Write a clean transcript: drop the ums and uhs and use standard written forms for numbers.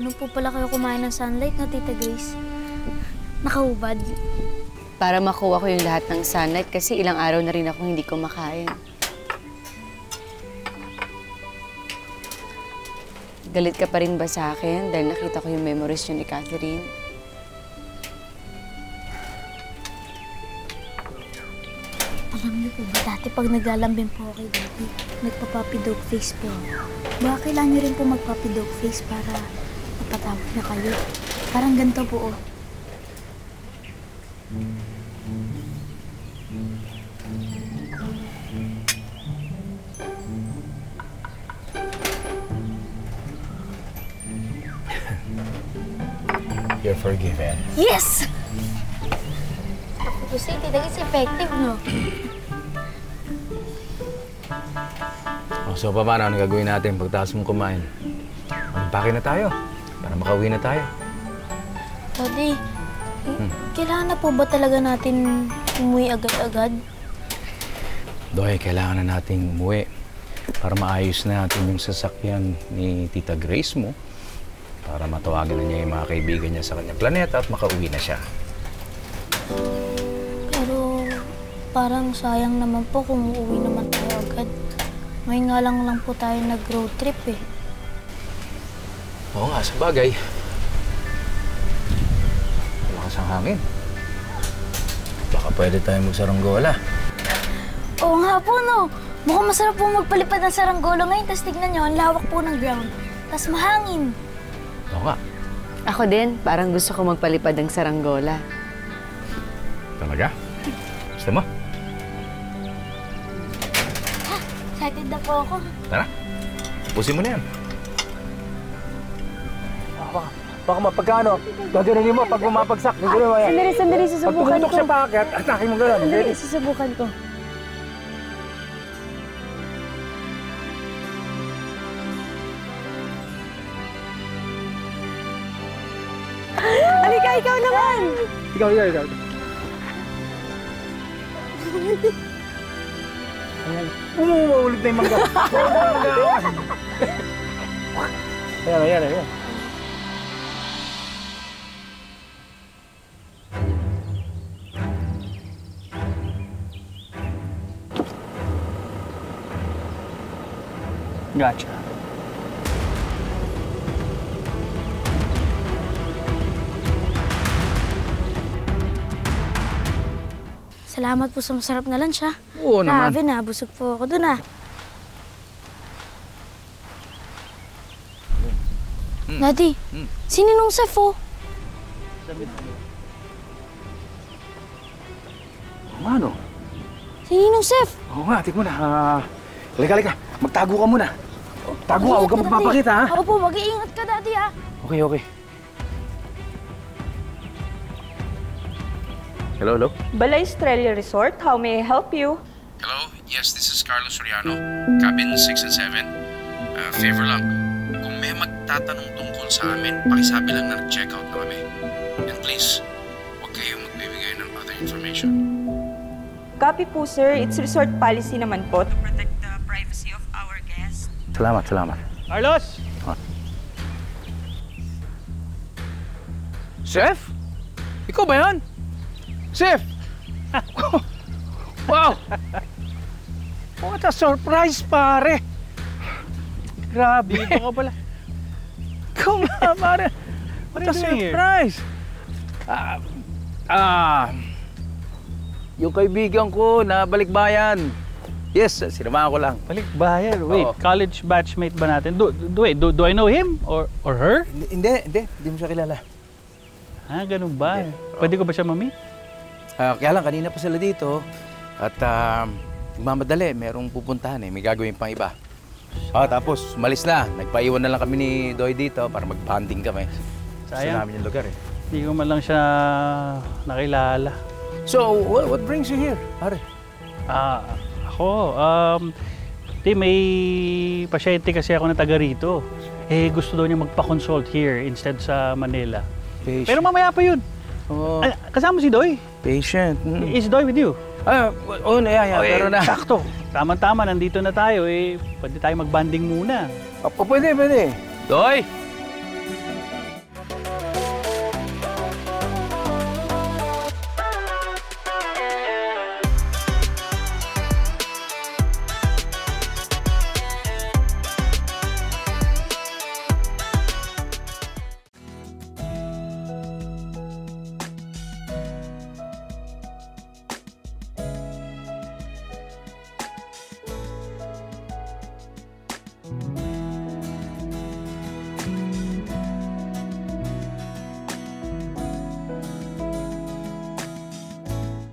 Ganun po pala kayo kumain ng sunlight na Tita Grace. Nakahubad. Para makuha ko yung lahat ng sunlight kasi ilang araw na rin akong hindi kumakain. Galit ka pa rin ba sa akin dahil nakita ko yung memories niyo ni Catherine? Alam niyo po ba, dati pag naglalambing po ako kay Daddy, nagpa-puppy dog face po. Baka kailangan niyo rin po mag-puppy dog face para mapatawag na kayo. Parang ganito po, oh. You're forgiven. Yes! Ako say, Tita Grace, effective, no? So, paano? Ano gagawin natin pagtaas mong kumain? Magpake na tayo para makauwi na tayo. Daddy, kailangan na po ba talaga natin umuwi agad-agad? Doy, kailangan na nating umuwi para maayos na natin yung sasakyan ni Tita Grace mo para matawagan na niya yung mga kaibigan niya sa kanyang planeta at makauwi na siya. Pero parang sayang naman po kung uuwi naman tayo agad. May nga lang po tayo nag-road trip eh. Oo nga, sa bagay. Malakas ang hangin. Baka pwede tayo magsaranggola. Oo nga po, no. Mukhang masarap po magpalipad ng saranggola ngayon. Tapos tignan nyo, ang lawak po ng ground. Tapos mahangin. Oo nga. Ako din, parang gusto ko magpalipad ng saranggola. Talaga? Gusto mo? Excited na po ako. Tara, pusin mo na yan. Baka mapagkano, gagawin mo pag bumapagsak. Sandali, susubukan ko. Pag tumutok siya paakyat, atake mo gano'n. Sandali, susubukan ko. Halika, ikaw naman! Ikaw. Umuulit na yung mangga. Ayan. Gotcha. Salamat po sa masarap na lunch, ha? Oo naman. Grabe na, busog po ako dun, ha? Daddy, sininong chef, oh? Ano? Sininong chef? Oo nga, tignan mo na. Halika. Magtago ka muna. Tago ka, huwag ka magpapakita, ha? Ako po, mag-iingat ka, Daddy, ha? Okay. Hello? Balay Estrella Resort, how may I help you? Hello? Yes, this is Carlos Soriano. Cabin 6 and 7. Favor lang, kung may magtatanong tungkol sa amin, pakisabi lang na nag-check out na kami. And please, huwag kayong magbibigay ng other information. Copy po, sir. It's resort policy naman po to protect the privacy of our guests. Salamat. Carlos! Chef? Ikaw ba yan? Chef! Wow! What a surprise, pare! Grabe, Dito ka pala. ikaw nga, pare! What a What are you doing here? surprise! Yung kaibigan ko na balikbayan. Yes, sinamahan ko lang. Balikbayan. Wait, Oo. college batchmate ba natin? Do I know him or her? Hindi mo siya kilala. Ganun ba? Pwede ko ba siya ma-meet? Kaya lang, kanina pa sila dito. At mamadali, merong pupuntahan eh. May gagawin pang iba. Tapos, malis na. Nagpaiwan na lang kami ni Doy dito para mag-bonding kami. Gusto Sayang. namin yung lugar eh. Hindi ko man lang siya nakilala. So, what brings you here, pare? Ako, may pasyente kasi ako na taga rito. Gusto daw niya magpa-consult here instead sa Manila. Patient. Pero mamaya pa yun. Oh, Kasama si Doy. patient. Is Doy with you? Pero na. Sakto. Tama-tama, nandito na tayo. Pwede tayo mag-banding muna. Pwede. Doy!